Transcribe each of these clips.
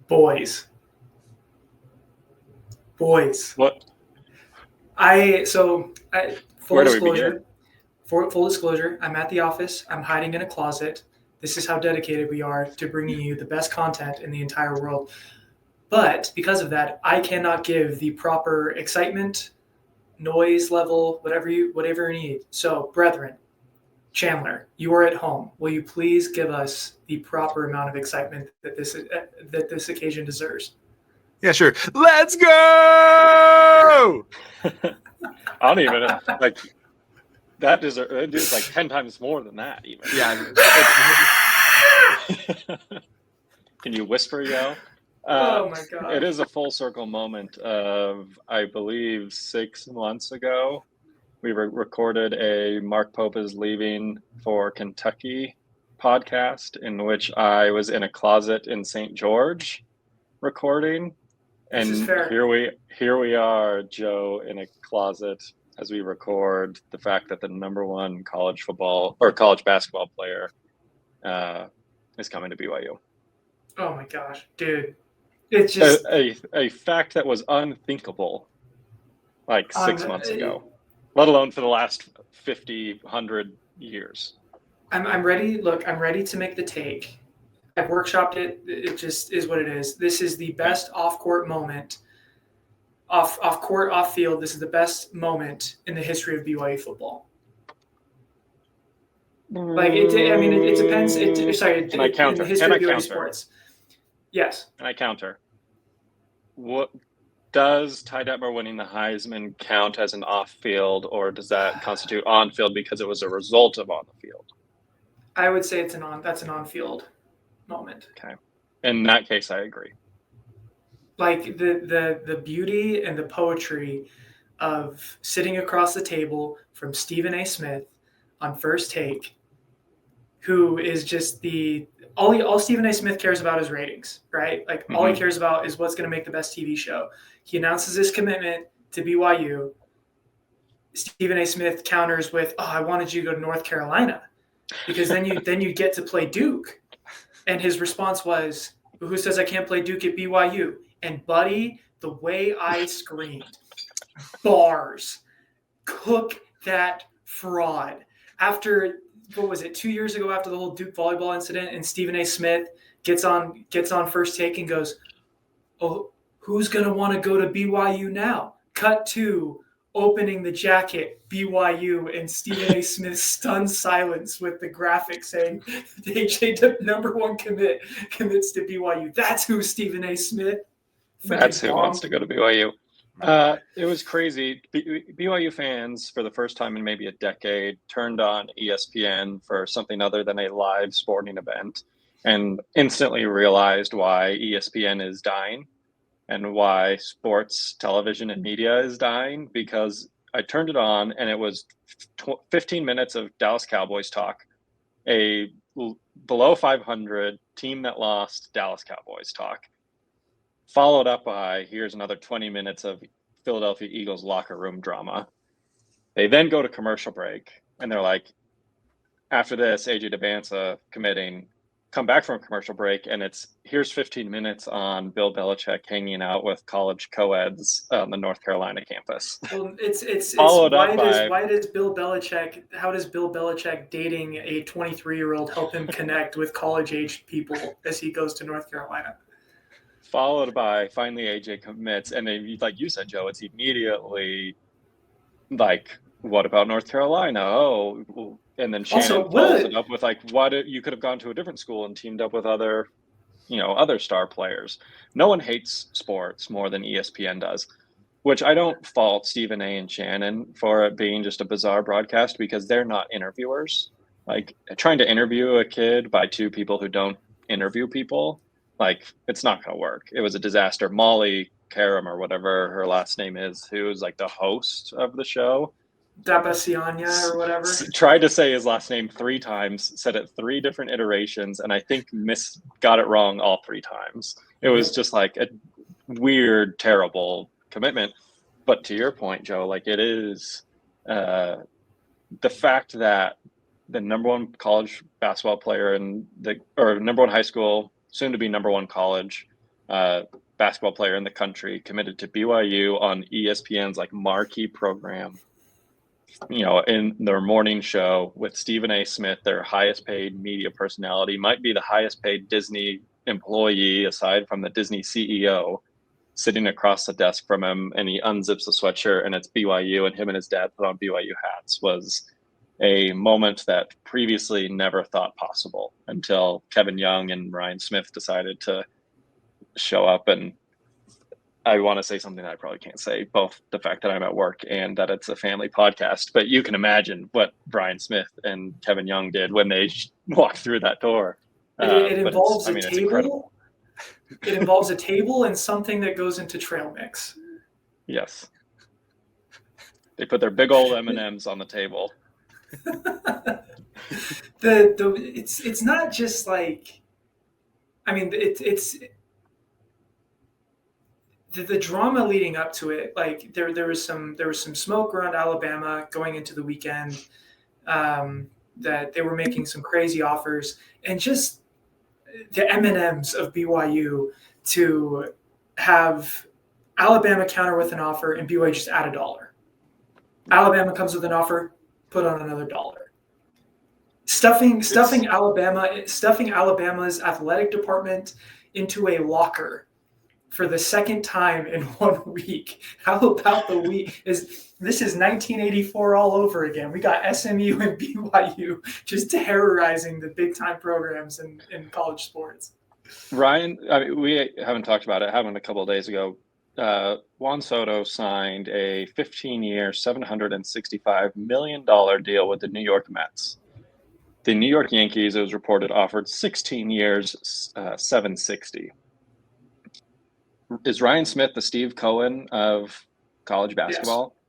Boys. What? Full Where do we begin? disclosure, full disclosure, I'm at the office. I'm hiding in a closet. This is how dedicated we are to bringing you the best content in the entire world. But because of that, I cannot give the proper excitement, noise level, whatever you need. So, brethren, Chandler, you are at home. Will you please give us the proper amount of excitement that this occasion deserves? Yeah, sure. Let's go! I don't even like that. It is like 10 times more than that, even. Yeah. Can you whisper yell? Oh my god! It is a full circle moment of, I believe, 6 months ago. We recorded a Mark Pope is Leaving for Kentucky podcast in which I was in a closet in St. George recording. This is And fair. here we are, Joe, in a closet as we record the fact that the number one college football or college basketball player is coming to BYU. Oh my gosh, dude. It's just a fact that was unthinkable like 6 months ago, let alone for the last 50, 100 years. I'm ready. Look, I'm ready to make the take. I've workshopped it. It just is what it is. This is the best off-court moment, off-court, off-field. This is the best moment in the history of BYU football. Like it depends. In the history of BYU sports. Yes. And I counter. What does Ty Detmer winning the Heisman count as an off-field, or does that constitute on-field because it was a result of on the field? I would say that's an on-field moment. Okay. In that case, I agree. Like the beauty and the poetry of sitting across the table from Stephen A. Smith on First Take, who is just all Stephen A. Smith cares about is ratings, right? Like all he cares about is what's going to make the best TV show. He announces his commitment to BYU. Stephen A. Smith counters with, "Oh, I wanted you to go to North Carolina because then you get to play Duke." And his response was, "Who says I can't play Duke at BYU?" And buddy, the way I screamed, bars, cook that fraud. After, what was it, 2 years ago, after the whole Duke volleyball incident, and Stephen A. Smith gets on First Take and goes, "Oh, who's going to want to go to BYU now?" Cut to opening the jacket, BYU, and Stephen A. Smith's stunned silence with the graphic saying, AJ, number one commits to BYU. That's who Stephen A. Smith. That's who wants to go to BYU. It was crazy. BYU fans, for the first time in maybe a decade, turned on ESPN for something other than a live sporting event and instantly realized why ESPN is dying and why sports television and media is dying, because I turned it on and it was 15 minutes of Dallas Cowboys talk, a below 500 team that lost Dallas Cowboys talk, followed up by here's another 20 minutes of Philadelphia Eagles locker room drama. They then go to commercial break and they're like, after this, AJ Dybantsa committing, come back from a commercial break, and it's here's 15 minutes on Bill Belichick hanging out with college co-eds on the North Carolina campus. Well, it's why does Bill Belichick, how does Bill Belichick dating a 23-year-old help him connect with college-aged people as he goes to North Carolina? Followed by finally AJ commits, and then, like you said, Joe, it's immediately like, what about North Carolina? Oh, and then Shannon follows it up with like, you could have gone to a different school and teamed up with other star players. No one hates sports more than ESPN does, which I don't fault Stephen A. and Shannon for it being just a bizarre broadcast, because they're not interviewers. Like, trying to interview a kid by two people who don't interview people, like, it's not going to work. It was a disaster. Molly Karam, or whatever her last name is, who is like the host of the show, Dybantsa or whatever, tried to say his last name 3 times, said it 3 different iterations, and I think got it wrong all 3 times. It was just like a weird, terrible commitment. But to your point, Joe, like, it is the fact that the number one college basketball player or number one high school, soon to be number one college basketball player in the country, committed to BYU on ESPN's like marquee program, in their morning show with Stephen A. Smith, their highest paid media personality, might be the highest paid Disney employee aside from the Disney CEO, sitting across the desk from him, and he unzips the sweatshirt and it's BYU, and him and his dad put on BYU hats, was a moment that previously never thought possible until Kevin Young and Ryan Smith decided to show up. And I want to say something that I probably can't say, both the fact that I'm at work and that it's a family podcast, but you can imagine what Brian Smith and Kevin Young did when they walked through that door. It involves a table. It's incredible. It involves a table and something that goes into trail mix. Yes. They put their big old M&Ms on the table. It's not just like, I mean, it's the drama leading up to it. Like there was some smoke around Alabama going into the weekend, that they were making some crazy offers, and just the M&Ms of BYU to have Alabama counter with an offer and BYU just add $1. Alabama comes with an offer, put on another $1. Stuffing Alabama's athletic department into a locker for the second time in 1 week. How about the week? This is 1984 all over again. We got SMU and BYU just terrorizing the big time programs in college sports. Ryan, we haven't talked about it. Happened a couple of days ago. Juan Soto signed a 15-year, $765 million deal with the New York Mets. The New York Yankees, it was reported, offered 16 years, $760. Is Ryan Smith the Steve Cohen of college basketball? Yes.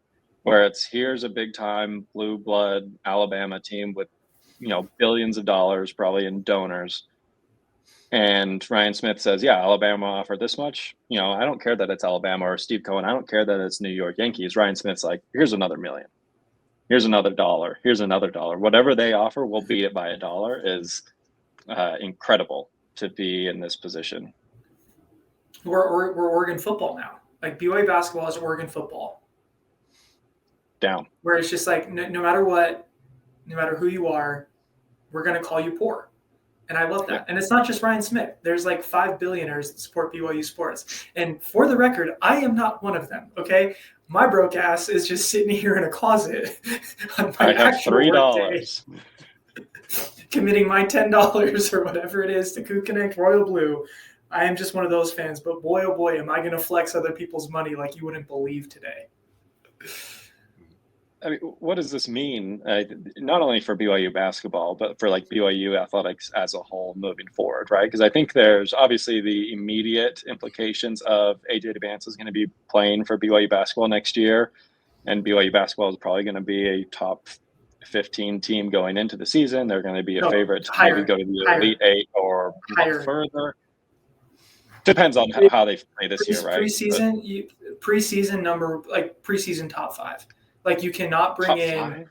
Where it's, here's a big time blue blood Alabama team with, billions of dollars probably in donors. And Ryan Smith says, yeah, Alabama offered this much. I don't care that it's Alabama or Steve Cohen. I don't care that it's New York Yankees. Ryan Smith's like, here's another $1 million. Here's another $1. Here's another $1. Whatever they offer, we'll beat it by $1. Is incredible to be in this position. We're Oregon football now. Like BYU basketball is Oregon football. Down. Where it's just like, no matter what, no matter who you are, we're going to call you poor. And I love that. And it's not just Ryan Smith. There's like 5 billionaires that support BYU sports. And for the record, I am not one of them, okay? My broke ass is just sitting here in a closet on my actual $3 committing my $10 or whatever it is to COUG Connect Royal Blue. I am just one of those fans, but boy, oh boy, am I going to flex other people's money like you wouldn't believe today. I mean, what does this mean? Not only for BYU basketball, but for like BYU athletics as a whole moving forward, right? Because I think there's obviously the immediate implications of AJ Dybantsa is going to be playing for BYU basketball next year, and BYU basketball is probably going to be a top 15 team going into the season. They're going to be a favorite to maybe go to the Elite Eight or further. Depends on how they play this year, right? Preseason number, like preseason top 5. Like you cannot bring in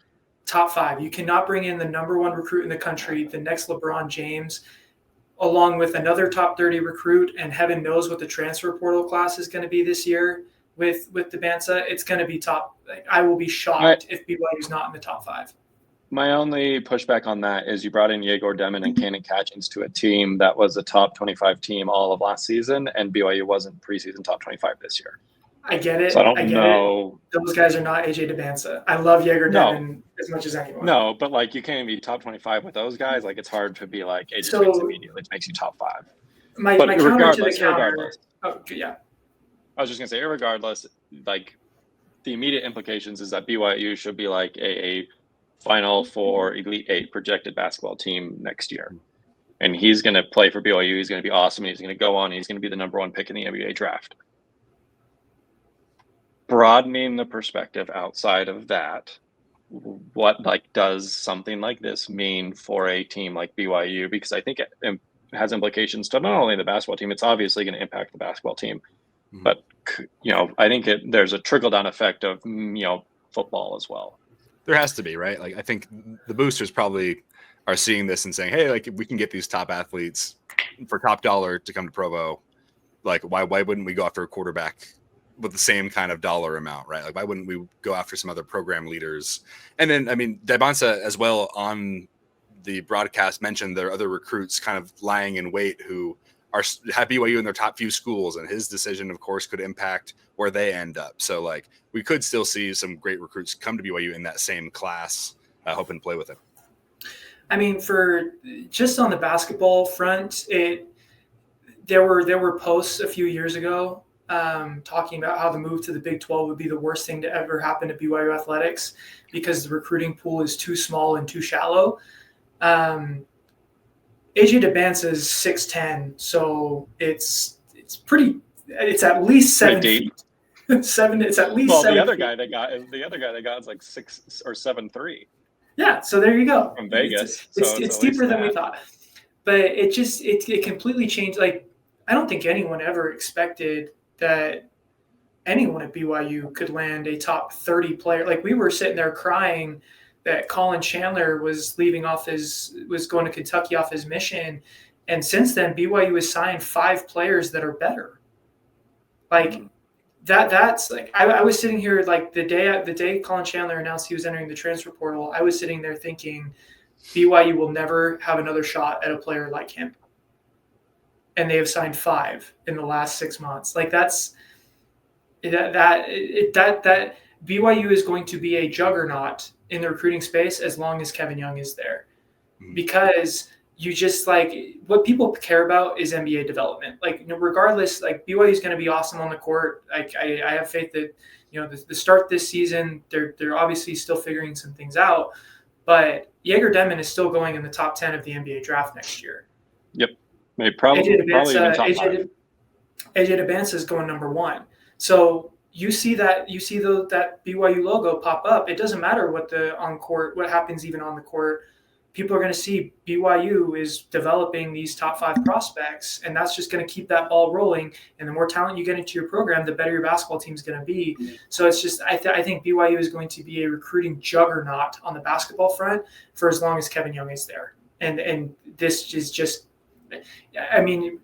top 5. You cannot bring in the number 1 recruit in the country, the next LeBron James, along with another top 30 recruit, and heaven knows what the transfer portal class is going to be this year with Dybantsa. It's going to be top. Like, I will be shocked if BYU's not in the top 5. My only pushback on that is you brought in Yegor Demon and Kanan Catchings to a team that was a top 25 team all of last season, and BYU wasn't preseason top 25 this year. I get it. So I don't know. Those guys are not AJ Dybantsa. I love Yegor Demon as much as anyone. No, but like you can't be top 25 with those guys. Like it's hard to be like AJ Dybantsa immediately, which makes you top 5. My counter to the counter. Oh, yeah. I was just gonna say, irregardless, like the immediate implications is that BYU should be like a Final Four Elite Eight projected basketball team next year. And he's going to play for BYU. He's going to be awesome. He's going to go on. He's going to be the number 1 pick in the NBA draft. Broadening the perspective outside of that, what does something like this mean for a team like BYU? Because I think it has implications to not only the basketball team, it's obviously going to impact the basketball team. Mm-hmm. But, I think there's a trickle-down effect of, football as well. There has to be, right? Like I think the boosters probably are seeing this and saying, hey, like if we can get these top athletes for top dollar to come to Provo, like why wouldn't we go after a quarterback with the same kind of dollar amount, right? Like why wouldn't we go after some other program leaders? And then I mean Dybantsa as well on the broadcast mentioned there are other recruits kind of lying in wait who have BYU in their top few schools, and his decision, of course, could impact where they end up. So, like, we could still see some great recruits come to BYU in that same class, hoping to play with him. I mean, for just on the basketball front, there were posts a few years ago talking about how the move to the Big 12 would be the worst thing to ever happen to BYU athletics because the recruiting pool is too small and too shallow. AJ Dybantsa is 6'10", so it's at least 7 feet. It's at least 7 feet. The other guy they got is like 6 or 7'3". Yeah, so there you go. From Vegas. It's deeper than we thought. But it completely changed. Like, I don't think anyone ever expected that anyone at BYU could land a top 30 player. Like, we were sitting there crying that Colin Chandler was going to Kentucky off his mission. And since then, BYU has signed 5 players that are better. Like that's like, I was sitting here like the day Colin Chandler announced he was entering the transfer portal, I was sitting there thinking BYU will never have another shot at a player like him. And they have signed 5 in the last 6 months. Like that BYU is going to be a juggernaut in the recruiting space as long as Kevin Young is there, because you just like what people care about is NBA development. Like, regardless, like BYU is going to be awesome on the court. Like I have faith that, the start this season, they're obviously still figuring some things out, but Jaeger Demon is still going in the top 10 of the NBA draft next year. Yep. Probably even top 5. AJ Dybantsa is going number 1. So you see that BYU logo pop up. It doesn't matter what happens even on the court. People are going to see BYU is developing these top 5 prospects, and that's just going to keep that ball rolling. And the more talent you get into your program, the better your basketball team is going to be. So it's just, I think BYU is going to be a recruiting juggernaut on the basketball front for as long as Kevin Young is there. And this is just, I mean,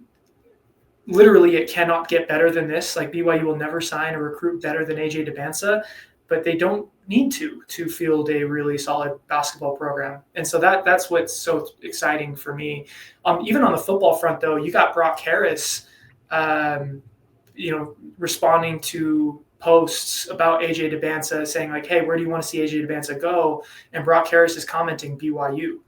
literally it cannot get better than this. Like, BYU will never sign a recruit better than AJ Dybantsa, but they don't need to field a really solid basketball program. And so that's what's so exciting for me. Even on the football front, though, you got Brock Harris, responding to posts about AJ Dybantsa saying like, hey, where do you want to see AJ Dybantsa go? And Brock Harris is commenting BYU.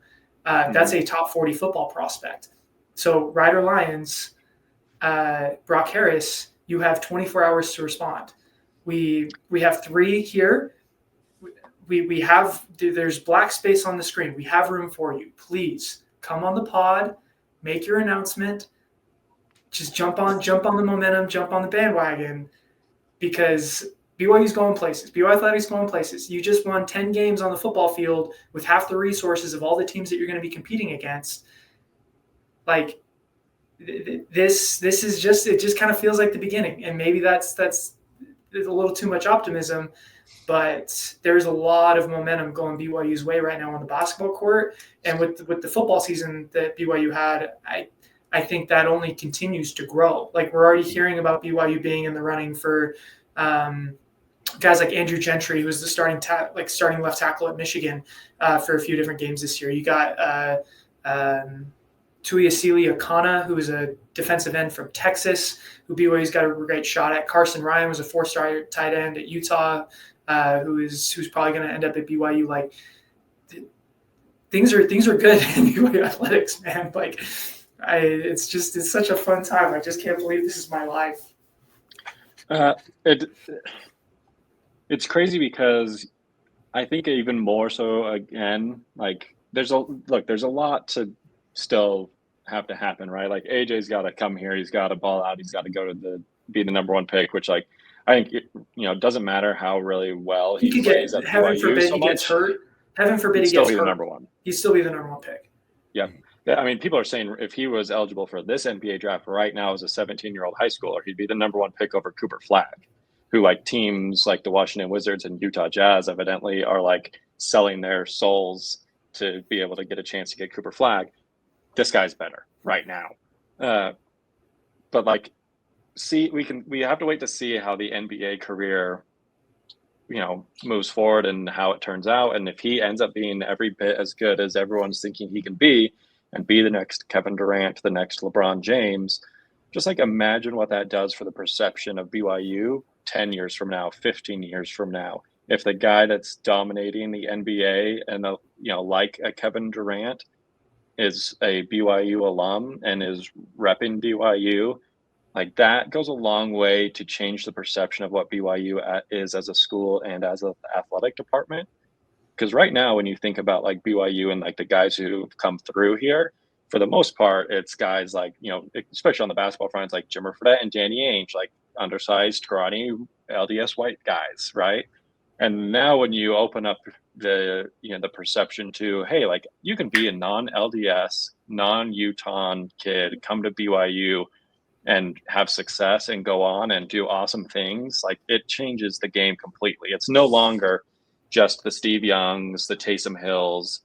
That's a top 40 football prospect. So Rider Lions, Brock Harris, you have 24 hours to respond. We have 3 here. We have, there's black space on the screen. We have room for you. Please come on the pod, make your announcement. Just jump on the momentum, jump on the bandwagon, because BYU's going places. BYU Athletics going places. You just won 10 games on the football field with half the resources of all the teams that you're going to be competing against. Like, this is just, it just kind of feels like the beginning. And maybe that's a little too much optimism, but there's a lot of momentum going BYU's way right now on the basketball court. And with the football season that BYU had, I think that only continues to grow. Like, we're already hearing about BYU being in the running for guys like Andrew Gentry, who was the starting left tackle at Michigan for a few different games this year. You got Tuiasili Akana, who is a defensive end from Texas, who BYU's got a great shot at. Carson Ryan was a 4-star tight end at Utah, who's probably going to end up at BYU. Like, things are good in BYU athletics, man. Like, it's such a fun time. I just can't believe this is my life. It's crazy because I think even more so, again, like there's a lot to still have to happen, right? Like, AJ's got to come here, he's got to ball out, he's got to go to be the number 1 pick, which, like, I think it doesn't matter how really well he plays at heaven BYU forbid so he much. Gets hurt. Heaven forbid he still gets be hurt. The number 1. He'd still be the number 1 pick. Yeah. I mean, people are saying if he was eligible for this NBA draft right now as a 17-year-old high schooler, he'd be the number 1 pick over Cooper Flagg, who, like, teams like the Washington Wizards and Utah Jazz evidently are, like, selling their souls to be able to get a chance to get Cooper Flagg. This guy's better right now. But, like, we have to wait to see how the NBA career, moves forward and how it turns out. And if he ends up being every bit as good as everyone's thinking he can be and be the next Kevin Durant, the next LeBron James, just like imagine what that does for the perception of BYU 10 years from now, 15 years from now. If the guy that's dominating the NBA and, like a Kevin Durant is a BYU alum and is repping BYU, like that goes a long way to change the perception of what BYU is as a school and as an athletic department. Because right now, when you think about like BYU and like the guys who've come through here, for the most part, it's guys like, especially on the basketball front, it's like Jimmer Fredette and Danny Ainge, like undersized, karate, LDS white guys, right? And now when you open up the perception to, hey, like you can be a non-LDS, non-Utah kid, come to BYU and have success and go on and do awesome things, like it changes the game completely. It's no longer just the Steve Youngs, the Taysom Hills,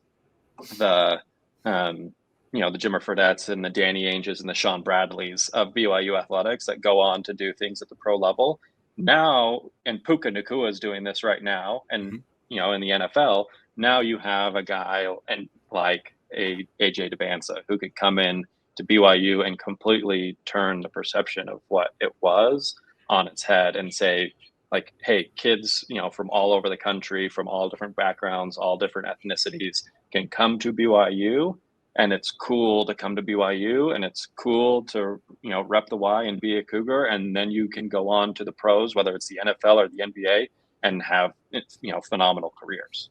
the Jimmer Fredettes and the Danny Ainges and the Sean Bradleys of BYU athletics that go on to do things at the pro level. Now, and Puka Nacua is doing this right now, and in the NFL, now you have a guy and like AJ Dybantsa who could come in to BYU and completely turn the perception of what it was on its head and say, like, hey, kids, from all over the country, from all different backgrounds, all different ethnicities can come to BYU, and it's cool to come to BYU, and it's cool to, rep the Y and be a Cougar, and then you can go on to the pros, whether it's the NFL or the NBA, and have, phenomenal careers.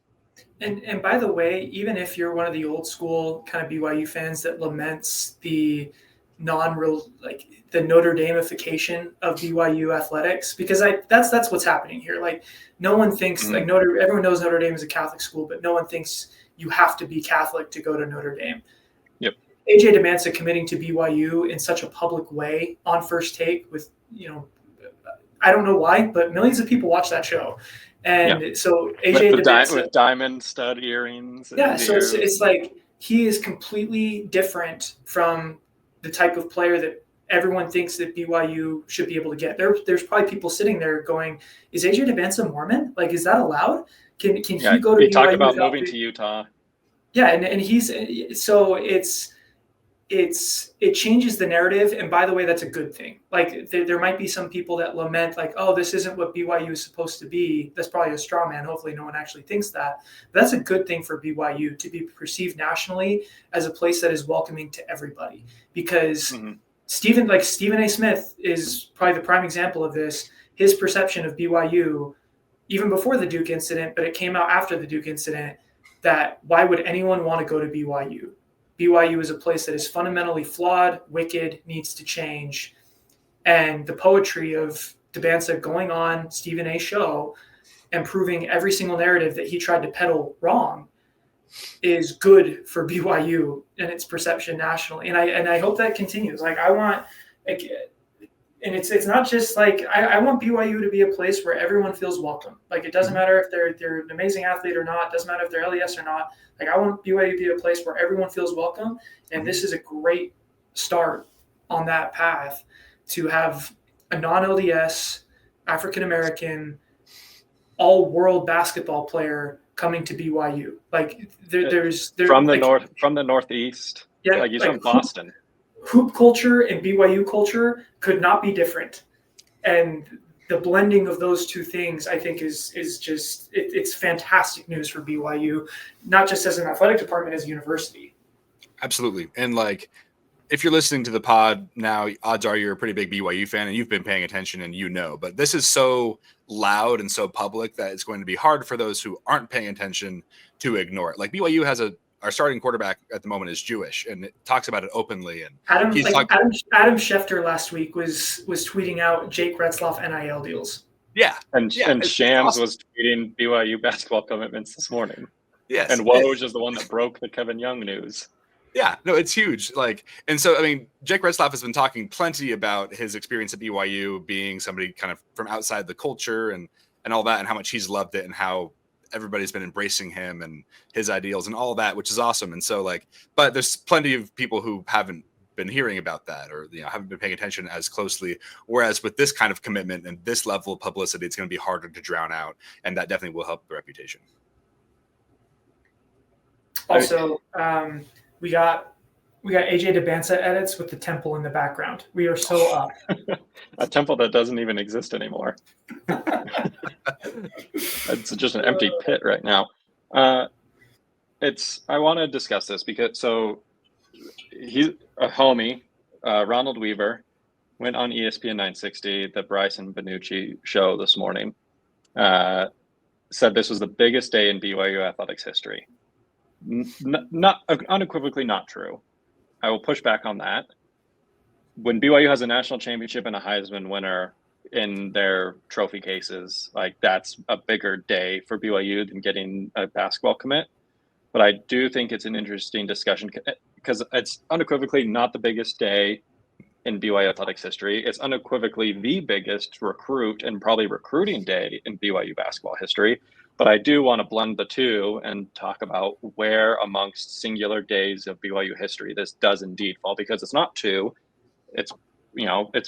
And by the way, even if you're one of the old school kind of BYU fans that laments the non-real, like the Notre Dameification of BYU athletics, because that's what's happening here. Like no one thinks like everyone knows Notre Dame is a Catholic school, but no one thinks you have to be Catholic to go to Notre Dame. Yep. AJ Dybantsa committing to BYU in such a public way on First Take with, I don't know why, but millions of people watch that show. And so AJ Dybantsa with diamond stud earrings. Yeah, so it's like he is completely different from the type of player that everyone thinks that BYU should be able to get. There's probably people sitting there going, "Is AJ Dybantsa Mormon? Like, is that allowed? Can he go to BYU?" He talked about moving to Utah. Yeah, and he's so it changes the narrative, and by the way, that's a good thing. Like there might be some people that lament like, oh, this isn't what BYU is supposed to be. That's probably a straw man. Hopefully no one actually thinks that, but that's a good thing for BYU to be perceived nationally as a place that is welcoming to everybody, because Stephen A. Smith is probably the prime example of this. His perception of BYU, even before the Duke incident, but it came out after the Duke incident, that why would anyone want to go to BYU? BYU is a place that is fundamentally flawed, wicked, needs to change. And the poetry of Dybantsa going on Stephen A. show and proving every single narrative that he tried to peddle wrong is good for BYU and its perception nationally. And I hope that continues. Like I want, and it's not just like I want BYU to be a place where everyone feels welcome. Like it doesn't matter if they're an amazing athlete or not. It doesn't matter if they're LES or not. Like I want BYU to be a place where everyone feels welcome. And this is a great start on that path to have a non-LDS, African-American, all-world basketball player coming to BYU. Like there's from the Northeast. Yeah, like he's from Boston. Hoop culture and BYU culture could not be different. And the blending of those two things, I think, is just it's fantastic news for BYU, not just as an athletic department, as a university. Absolutely. And like, if you're listening to the pod now, odds are you're a pretty big BYU fan and you've been paying attention and but this is so loud and so public that it's going to be hard for those who aren't paying attention to ignore it. Like BYU has our starting quarterback at the moment is Jewish, and it talks about it openly. And Adam Schefter last week was tweeting out Jake Retzloff NIL deals. Yeah, and Shams awesome. Was tweeting BYU basketball commitments this morning. Yes, and Woj is the one that broke the Kevin Young news. Yeah, no, it's huge. Like, and so I mean, Jake Retzloff has been talking plenty about his experience at BYU, being somebody kind of from outside the culture and all that, and how much he's loved it, and how everybody's been embracing him and his ideals and all that, which is awesome. And so like, but there's plenty of people who haven't been hearing about that, or haven't been paying attention as closely. Whereas with this kind of commitment and this level of publicity, it's going to be harder to drown out, and that definitely will help the reputation. Also, we got AJ Dybantsa edits with the temple in the background. We are so up. A temple that doesn't even exist anymore. It's just an empty pit right now. I want to discuss this because he's a homie, Ronald Weaver, went on ESPN 960, the Bryson Benucci show this morning, said this was the biggest day in BYU athletics history. Not unequivocally not true. I will push back on that. When BYU has a national championship and a Heisman winner in their trophy cases, like that's a bigger day for BYU than getting a basketball commit. But I do think it's an interesting discussion because it's unequivocally not the biggest day in BYU athletics history. It's unequivocally the biggest recruit and probably recruiting day in BYU basketball history. But I do want to blend the two and talk about where amongst singular days of BYU history this does indeed fall, because it's not two. It's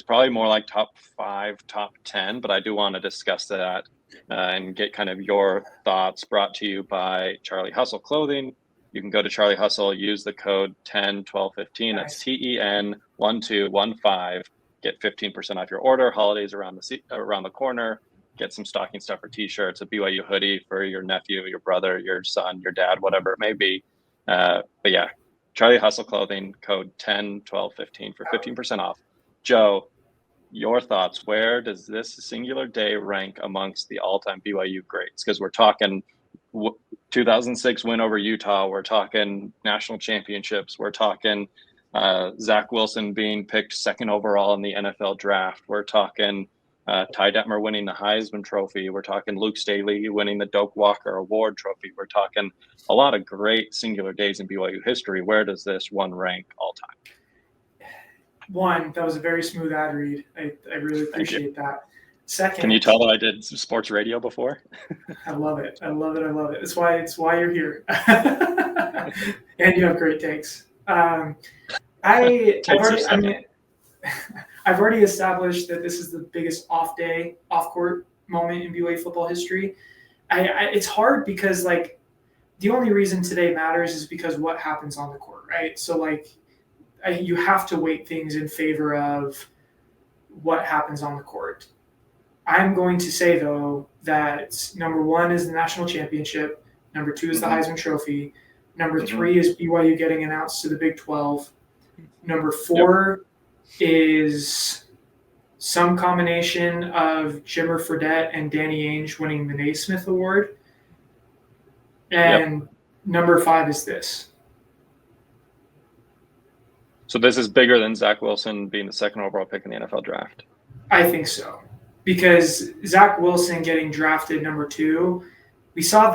probably more like top 5, top 10, but I do want to discuss that and get kind of your thoughts. Brought to you by Charlie Hustle Clothing. You can go to Charlie Hustle, use the code 101215. That's TEN1215. Get 15% off your order. Holidays around the corner. Get some stocking stuffer t-shirts, a BYU hoodie for your nephew, your brother, your son, your dad, whatever it may be. But yeah, Charlie Hustle Clothing, code 101215 for 15% off. Joe, your thoughts. Where does this singular day rank amongst the all-time BYU greats? Because we're talking 2006 win over Utah. We're talking national championships. We're talking Zach Wilson being picked second overall in the NFL draft. We're talking Ty Detmer winning the Heisman Trophy. We're talking Luke Staley winning the Doak Walker Award Trophy. We're talking a lot of great singular days in BYU history. Where does this one rank all time? One, that was a very smooth ad read. I really appreciate that. Second, can you tell that I did sports radio before? I love it. I love it. I love it. It's why you're here. And you have great takes. I've already established that this is the biggest off-court moment in BYU football history. It's hard because the only reason today matters is because what happens on the court, right? So you have to weight things in favor of what happens on the court. I'm going to say, though, that number 1 is the national championship. Number 2 is the Heisman Trophy. Number 3 is BYU getting announced to the Big 12. Number 4 is some combination of Jimmer Fredette and Danny Ainge winning the Naismith Award. And number 5 is this. So this is bigger than Zach Wilson being the second overall pick in the NFL draft? I think so. Because Zach Wilson getting drafted number 2, we saw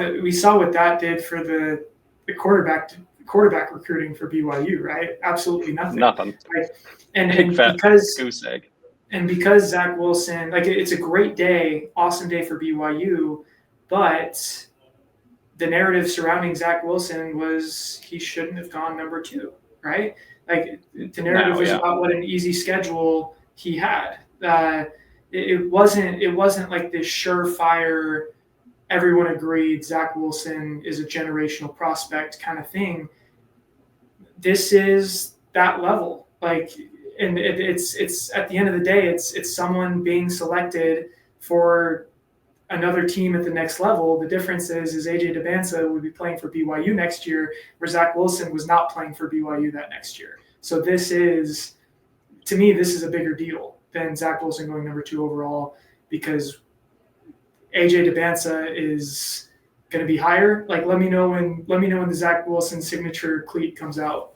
what that did for the quarterback recruiting for BYU, right? Absolutely nothing. Right? And because goose egg. And because Zach Wilson, it's a great day, awesome day for BYU, but the narrative surrounding Zach Wilson was he shouldn't have gone number 2, right? The narrative was about what an easy schedule he had. It wasn't like this surefire, everyone agreed Zach Wilson is a generational prospect kind of thing. This is that level. And it's at the end of the day, it's someone being selected for another team at the next level. The difference is AJ Dybantsa would be playing for BYU next year, where Zach Wilson was not playing for BYU that next year. So to me, this is a bigger deal than Zach Wilson going number 2 overall, because AJ Dybantsa is going to be higher. Let me know when the Zach Wilson signature cleat comes out.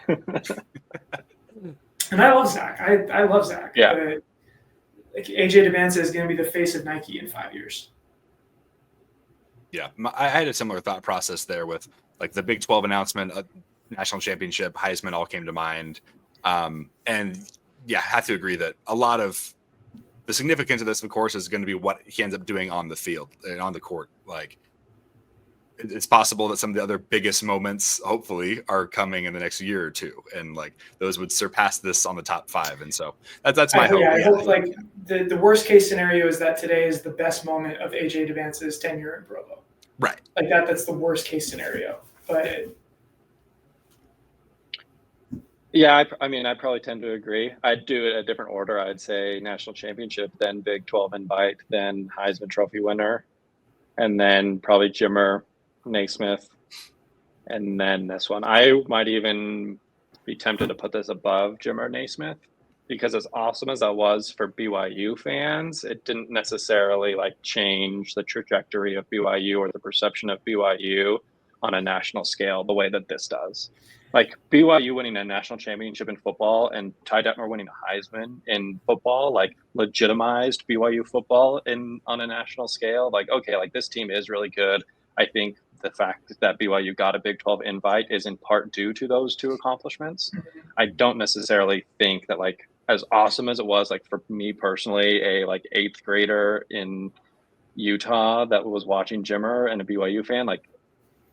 And I love Zach. I love Zach. Yeah. But AJ Dybantsa is going to be the face of Nike in 5 years. Yeah, I had a similar thought process there with the Big 12 announcement, national championship, Heisman all came to mind. And yeah, I have to agree that a lot of the significance of this, of course, is going to be what he ends up doing on the field and on the court. it's possible that some of the other biggest moments, hopefully, are coming in the next year or two, and like those would surpass this on the top 5. And so that's my hope. Yeah, I hope like the worst case scenario is that today is the best moment of AJ Dybantsa's tenure in Provo. Right. Like that's the worst case scenario. But yeah, I mean, I probably tend to agree. I'd do it a different order. I'd say national championship, then Big 12 invite, then Heisman Trophy winner, and then probably Jimmer, Naismith, and then this one. I might even be tempted to put this above Jimmer Naismith, because as awesome as that was for BYU fans, it didn't necessarily like change the trajectory of BYU or the perception of BYU on a national scale the way that this does. Like BYU winning a national championship in football and Ty Detmer winning a Heisman in football, like legitimized BYU football on a national scale. Like, okay, like this team is really good. I think the fact that BYU got a Big 12 invite is in part due to those two accomplishments. I don't necessarily think that like as awesome as it was, like for me personally, a like 8th grader in Utah that was watching Jimmer and a BYU fan, like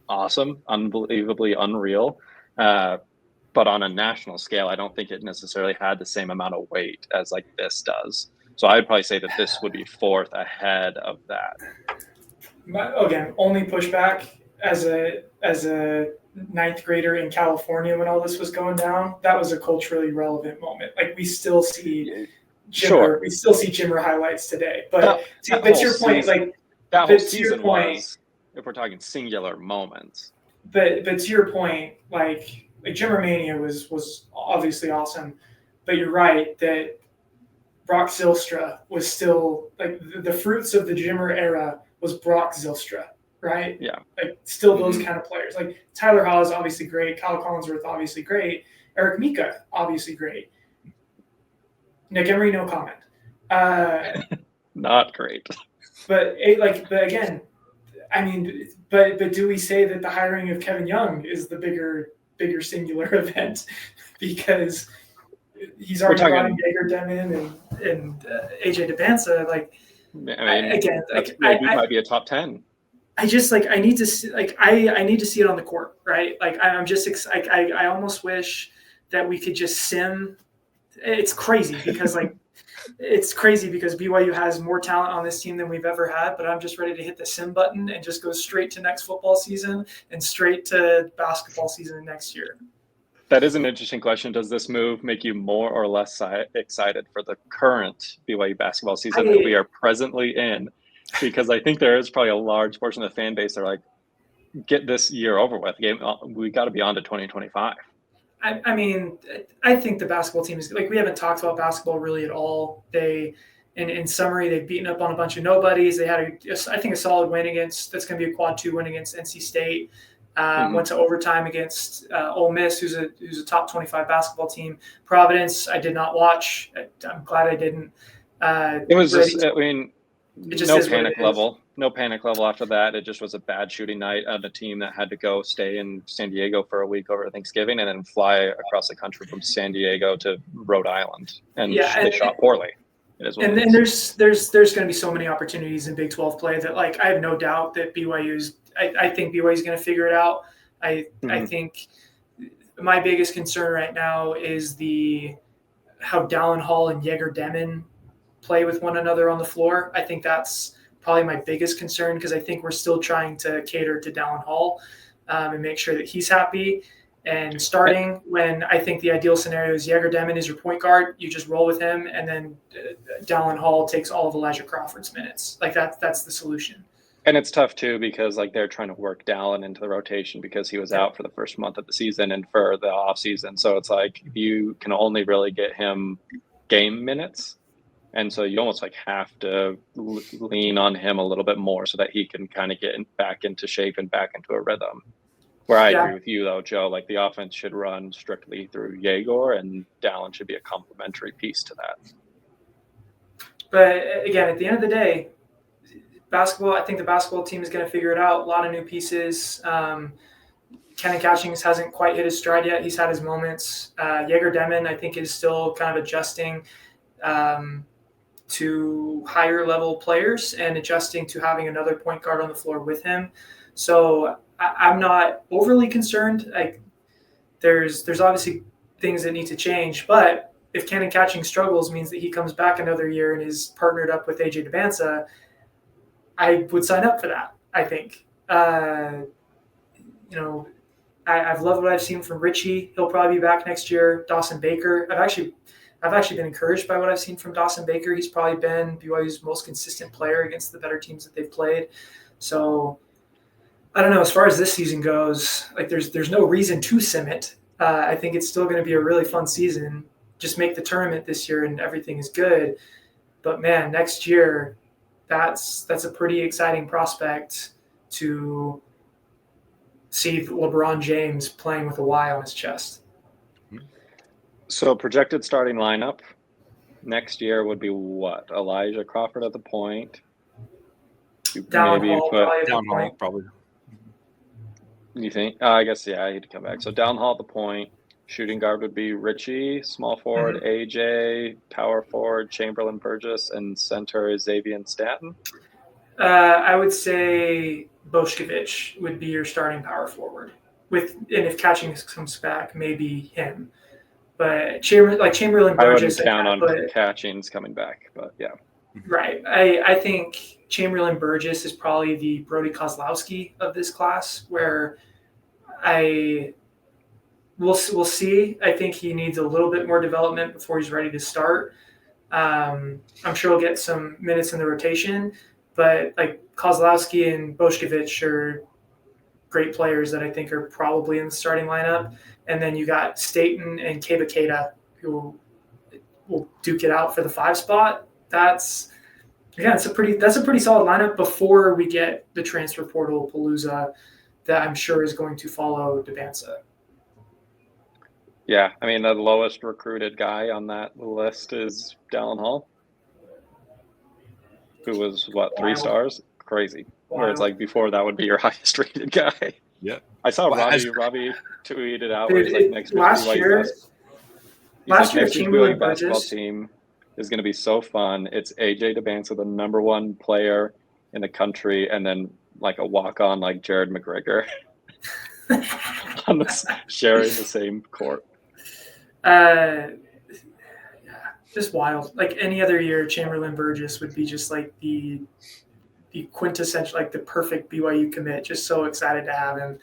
awesome, unbelievably unreal. But on a national scale, I don't think it necessarily had the same amount of weight as like this does. So I'd probably say that this would be 4th ahead of that. Again, only pushback as a 9th grader in California when all this was going down, that was a culturally relevant moment. Like we still see Jimmer, we still see Jimmer highlights today. But but to your point, like that whole season was, if we're talking singular moments. But to your point, like Jimmer Mania was obviously awesome, but you're right that Brock Zylstra was still like the fruits of the Jimmer era was Brock Zylstra, right? Yeah. Like still those kind of players. Like Tyler Haws obviously great, Kyle Collinsworth obviously great, Eric Mika obviously great. Nick Emery, no comment. Not great. But again, I mean, but do we say that the hiring of Kevin Young is the bigger singular event because he's already brought in Jaeger Demmin and AJ Dybantsa? Like, I mean, again, like maybe might be a top 10. I just like I need to see I need to see it on the court, right? Like I'm just I almost wish that we could just sim. It's crazy because BYU has more talent on this team than we've ever had, but I'm just ready to hit the sim button and just go straight to next football season and straight to basketball season next year. That is an interesting question. Does this move make you more or less excited for the current BYU basketball season that we are presently in? Because I think there is probably a large portion of the fan base that are like, get this year over with. We got to be on to 2025. I mean, I think the basketball team is like, we haven't talked about basketball really at all. In summary, they've beaten up on a bunch of nobodies. They had I think a solid win that's going to be a quad 2 win against NC State. Went to overtime against Ole Miss, who's a top 25 basketball team. Providence, I did not watch. I'm glad I didn't. It was just, I mean, no panic level. No panic level after that. It just was a bad shooting night of a team that had to stay in San Diego for a week over Thanksgiving and then fly across the country from San Diego to Rhode Island. And they shot poorly. It is what it is. There's going to be so many opportunities in Big 12 play that like I have no doubt that I think BYU's going to figure it out. I think my biggest concern right now is how Dallin Hall and Jaeger Demmin play with one another on the floor. I think that's probably my biggest concern because I think we're still trying to cater to Dallin Hall and make sure that he's happy. And starting when I think the ideal scenario is Jaeger Demmin is your point guard, you just roll with him, and then Dallin Hall takes all of Elijah Crawford's minutes. Like that's the solution. And it's tough too because like they're trying to work Dallin into the rotation because he was out for the first month of the season and for the off season. So it's like you can only really get him game minutes. And so you almost like have to lean on him a little bit more so that he can kind of get back into shape and back into a rhythm. Where I agree with you though, Joe, like the offense should run strictly through Jaeger and Dallin should be a complementary piece to that. But again, at the end of the day, basketball, I think the basketball team is going to figure it out. A lot of new pieces. Kenny Catchings hasn't quite hit his stride yet. He's had his moments. Jaeger Demmin, I think, is still kind of adjusting to higher level players and adjusting to having another point guard on the floor with him. So I'm not overly concerned. Like there's obviously things that need to change, but if Cannon catching struggles means that he comes back another year and is partnered up with AJ Dybantsa, I would sign up for that. I think. I've loved what I've seen from Richie. He'll probably be back next year. Dawson Baker. I've actually been encouraged by what I've seen from Dawson Baker. He's probably been BYU's most consistent player against the better teams that they've played. So I don't know. As far as this season goes, like there's no reason to sim it. I think it's still going to be a really fun season. Just make the tournament this year and everything is good. But man, next year, that's a pretty exciting prospect to see LeBron James playing with a Y on his chest. So projected starting lineup next year would be what? Elijah Crawford at the point. Downhall probably. You think? I guess, yeah, he'd come back. So Downhall at the point. Shooting guard would be Richie. Small forward, AJ. Power forward, Chamberlain Burgess. And center is Xavier Stanton. I would say Bošković would be your starting power forward. And if catching comes back, maybe him. But Chamberlain Burgess, I wouldn't count on catchings coming back, but yeah. Right. I think Chamberlain Burgess is probably the Brody Kozlowski of this class, where we'll see. I think he needs a little bit more development before he's ready to start. I'm sure he'll get some minutes in the rotation, but like Kozlowski and Bošković are great players that I think are probably in the starting lineup. And then you got Staten and Kebaketa, who will duke it out for the 5 spot. That's a pretty solid lineup before we get the transfer portal palooza that I'm sure is going to follow Dybantsa. Yeah, I mean, the lowest recruited guy on that list is Dallin Hall, who was, 3 stars? Crazy. Wow. Where it's like before that would be your highest rated guy. Yeah. I saw Robbie tweeted out where he's like, next last year, BYU basketball team is going to be so fun. It's AJ Dybantsa, the number 1 player in the country, and then like a walk-on like Jared McGregor sharing the same court. Just wild. Like any other year, Chamberlain Burgess would be just like the quintessential, like the perfect BYU commit. Just so excited to have him.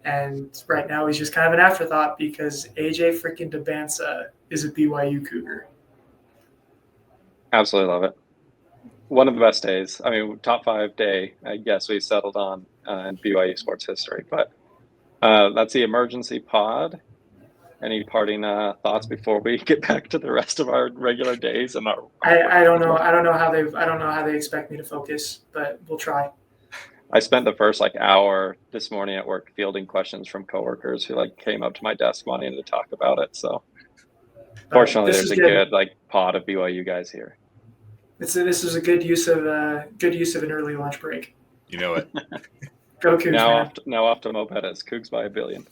And right now he's just kind of an afterthought because AJ freaking Dybantsa is a BYU Cougar. Absolutely love it. One of the best days. I mean, top 5 day, I guess we settled on in BYU sports history. But that's the emergency pod. Any parting thoughts before we get back to the rest of our regular days? And I don't know. I don't know how they expect me to focus, but we'll try. I spent the first hour this morning at work fielding questions from coworkers who came up to my desk wanting to talk about it. So fortunately, there's a good pod of BYU guys here. This is a good use of an early lunch break. You know it. Go Cougs, now off to Mopedas. Cougs by 1 billion.